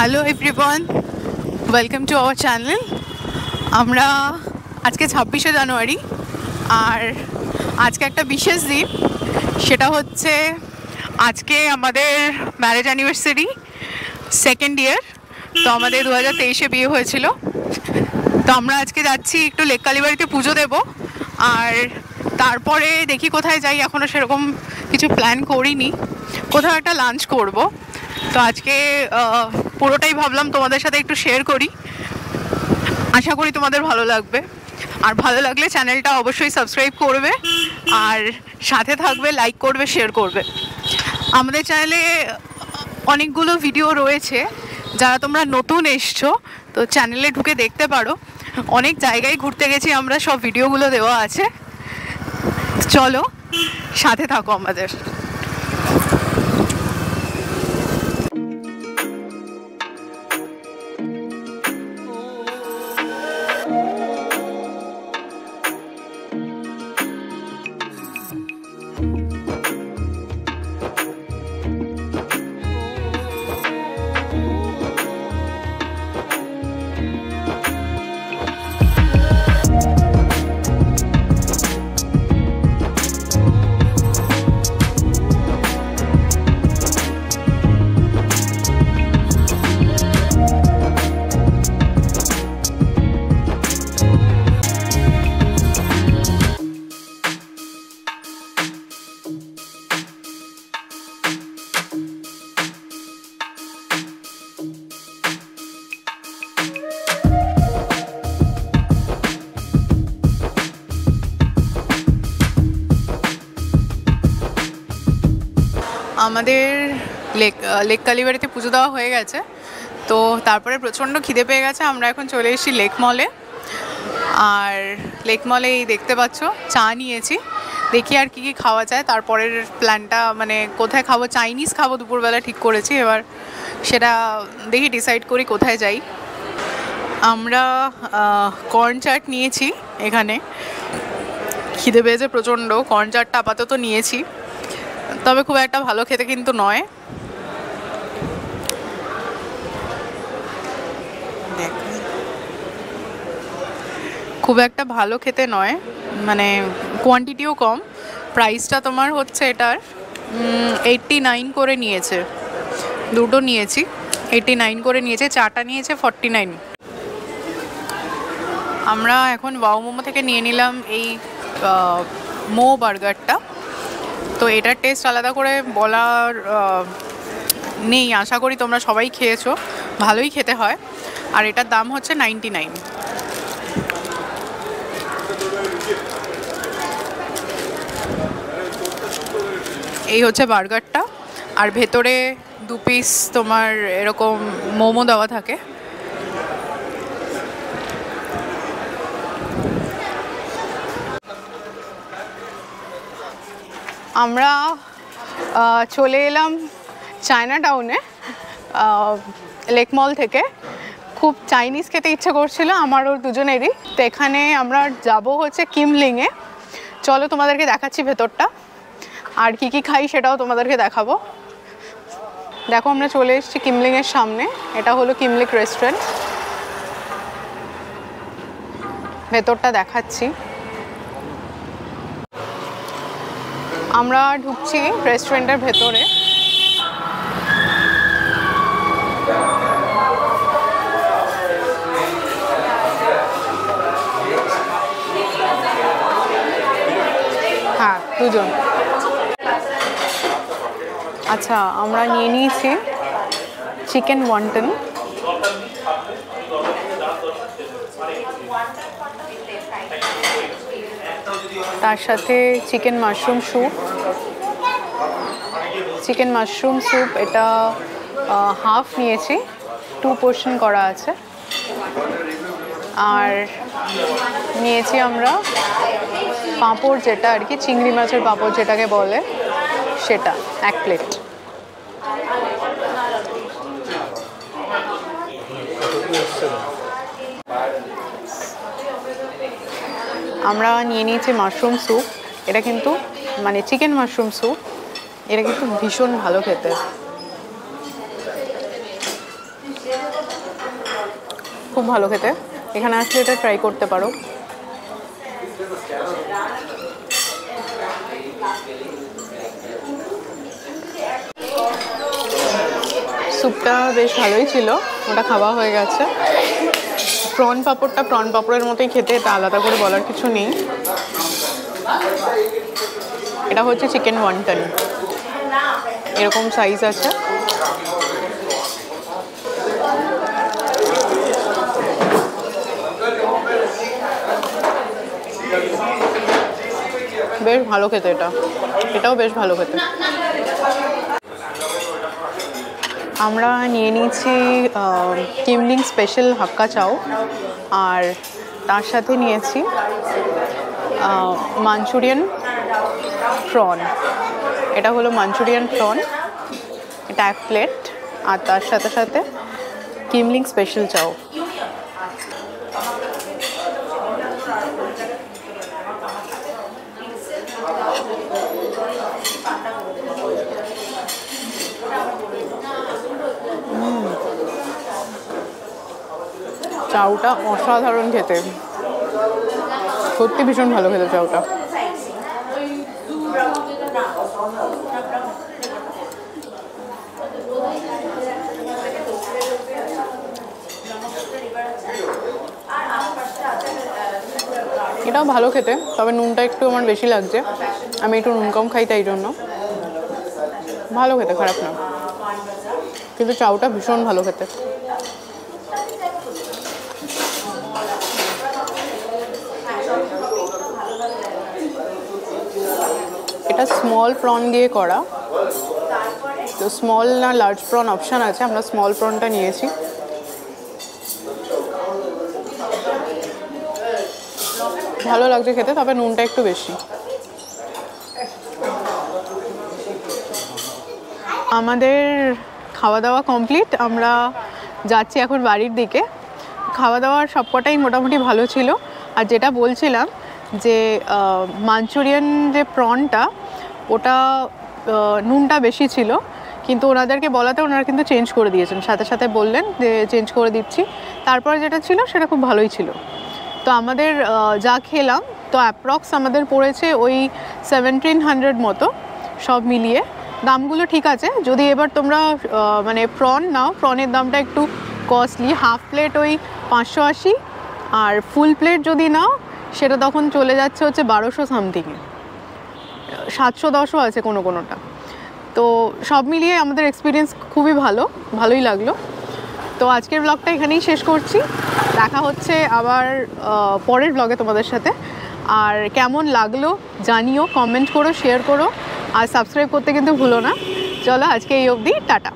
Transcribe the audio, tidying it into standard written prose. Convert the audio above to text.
Hello everyone, welcome to our channel. আমরা আজকে 26শে জানুয়ারি, আর আজকে একটা বিশেষ দিন। সেটা হচ্ছে আজকে আমাদের ম্যারেজ অ্যানিভার্সারি, সেকেন্ড ইয়ার। তো আমাদের 2023-এ বিয়ে হয়েছিল। তো আমরা আজকে যাচ্ছি একটু লেক কালীবাড়িতে পুজো দেব, আর তারপরে দেখি কোথায় যাই। এখনও সেরকম কিছু প্ল্যান করিনি, কোথাও একটা লাঞ্চ করব। তো আজকে পুরোটাই ভাবলাম তোমাদের সাথে একটু শেয়ার করি। আশা করি তোমাদের ভালো লাগবে, আর ভালো লাগলে চ্যানেলটা অবশ্যই সাবস্ক্রাইব করবে, আর সাথে থাকবে, লাইক করবে, শেয়ার করবে। আমাদের চ্যানেলে অনেকগুলো ভিডিও রয়েছে, যারা তোমরা নতুন এসছো তো চ্যানেলে ঢুকে দেখতে পারো। অনেক জায়গায় ঘুরতে গেছি আমরা, সব ভিডিওগুলো দেওয়া আছে। চলো সাথে থাকো আমাদের। আমাদের লেক কালীবাড়িতে পুজো দেওয়া হয়ে গেছে। তো তারপরে প্রচণ্ড খিদে পেয়ে গেছে। আমরা এখন চলে এসেছি লেক মলে, আর লেক মলে এই দেখতে পাচ্ছ চা নিয়েছি। দেখি আর কি খাওয়া যায়। তারপরের প্ল্যানটা মানে কোথায় খাবো, চাইনিজ খাবো দুপুরবেলা ঠিক করেছি। এবার সেটা দেখি ডিসাইড করি কোথায় যাই। আমরা কর্ন চাট নিয়েছি এখানে। খিদে পেয়েছে প্রচণ্ড, কর্ন চাটটা আপাতত নিয়েছি, তবে খুব একটা ভালো খেতে কিন্তু নয়। খুব একটা ভালো খেতে নয়, মানে কোয়ান্টিটিও কম। প্রাইসটা তোমার হচ্ছে এটার 89 করে নিয়েছে। দুটো নিয়েছি, 89 করে নিয়েছে। চাটা নিয়েছে 49। আমরা এখন ওয়াও মোমো থেকে নিয়ে নিলাম এই মো বার্গারটা। তো এটার টেস্ট আলাদা করে বলার নেই, আশা করি তোমরা সবাই খেয়েছো, ভালোই খেতে হয়। আর এটার দাম হচ্ছে 99। এই হচ্ছে বার্গারটা, আর ভেতরে 2 পিস তোমার এরকম মোমো দেওয়া থাকে। আমরা চলে এলাম চায়না টাউনে লেক মল থেকে। খুব চাইনিজ খেতে ইচ্ছা করছিল আমার ওর দুজনেরই। তো এখানে আমরা যাব হচ্ছে কিমলিংয়ে। চলো তোমাদেরকে দেখাচ্ছি ভেতরটা, আর কি কি খাই সেটাও তোমাদেরকে দেখাবো। দেখো আমরা চলে এসেছি কিমলিংয়ের সামনে। এটা হলো কিমলিক রেস্টুরেন্ট, ভেতরটা দেখাচ্ছি। আমরা ঢুকছি রেস্টুরেন্টের ভেতরে। হ্যাঁ, দুজন। আচ্ছা, আমরা নিয়ে নিয়েছি চিকেন ওয়ান্টন, তার সাথে chicken mushroom soup. Chicken mushroom soup এটা হাফ নিয়েছি, 2 পোর্শন করা আছে। আর নিয়েছি আমরা পাঁপড়, যেটা আর কি চিংড়ি মাছের পাঁপড় যেটাকে বলে, সেটা 1 প্লেট। আমরা নিয়ে নিয়েছি মাশরুম স্যুপ। এটা কিন্তু মানে চিকেন মাশরুম স্যুপ, এটা কিন্তু ভীষণ ভালো খেতে। খুব ভালো খেতে, এখানে আসলে এটা ট্রাই করতে পারো। স্যুপটা বেশ ভালোই ছিল, ওটা খাওয়া হয়ে গেছে। প্রন পাঁপড়টা প্রন পাঁপড়ের মতোই খেতে, এটা আলাদা করে বলার কিছু নেই। এটা হচ্ছে চিকেন ওয়ান্টন, এরকম সাইজ আছে। বেশ ভালো খেতে, এটাও বেশ ভালো খেতে। আমরা নিয়ে নিয়েছি কিমলিং স্পেশাল হাক্কা চাও, আর তার সাথে নিয়েছি মাঞ্চুরিয়ান প্রন। এটা হলো মাঞ্চুরিয়ান প্রন, এটা 1 প্লেট, আর তার সাথে সাথে কিমলিং স্পেশাল চাও। চাউটা অসাধারণ খেতে, সত্যি ভীষণ ভালো খেতে চাউটা। এটাও ভালো খেতে, তবে নুনটা একটু আমার বেশি লাগছে, আমি একটু নুন কম খাই, তাই জন্য। ভালো খেতে, খারাপ না, কিন্তু চাউটা ভীষণ ভালো খেতে। এটা স্মল প্রন দিয়ে করা, তো স্মল না লার্জ প্রন অপশান আছে, আমরা স্মল প্রনটা নিয়েছি। ভালো লাগছে খেতে, তবে নুনটা একটু বেশি। আমাদের খাওয়া দাওয়া কমপ্লিট, আমরা যাচ্ছি এখন বাড়ির দিকে। খাওয়া দাওয়ার সবকটাই মোটামুটি ভালো ছিল। আর যেটা বলছিলাম যে মাঞ্চুরিয়ান যে প্রনটা, ওটা নুনটা বেশি ছিল, কিন্তু ওনাদেরকে বলাতে ওনারা কিন্তু চেঞ্জ করে দিয়েছেন, সাথে সাথে বললেন যে চেঞ্জ করে দিচ্ছি। তারপর যেটা ছিল সেটা খুব ভালোই ছিল। তো আমাদের যা খেলাম, তো অ্যাপ্রক্স আমাদের পড়েছে ওই 1700 মতো সব মিলিয়ে। দামগুলো ঠিক আছে, যদি এবার তোমরা মানে প্রন নাও, প্রনের দামটা একটু কস্টলি। হাফ প্লেট ওই 580, আর ফুল প্লেট যদি নাও সেটা তখন চলে যাচ্ছে হচ্ছে 1200 সামথিংয়ে, 710ও আছে কোনোটা। তো সব মিলিয়ে আমাদের এক্সপিরিয়েন্স খুবই ভালোই লাগলো। তো আজকের ব্লগটা এখানেই শেষ করছি, দেখা হচ্ছে আবার পরের ব্লগে তোমাদের সাথে। আর কেমন লাগলো জানিও, কমেন্ট করো, শেয়ার করো, আর সাবস্ক্রাইব করতে কিন্তু ভুলো না। চলো আজকে এই অবধি, টাটা।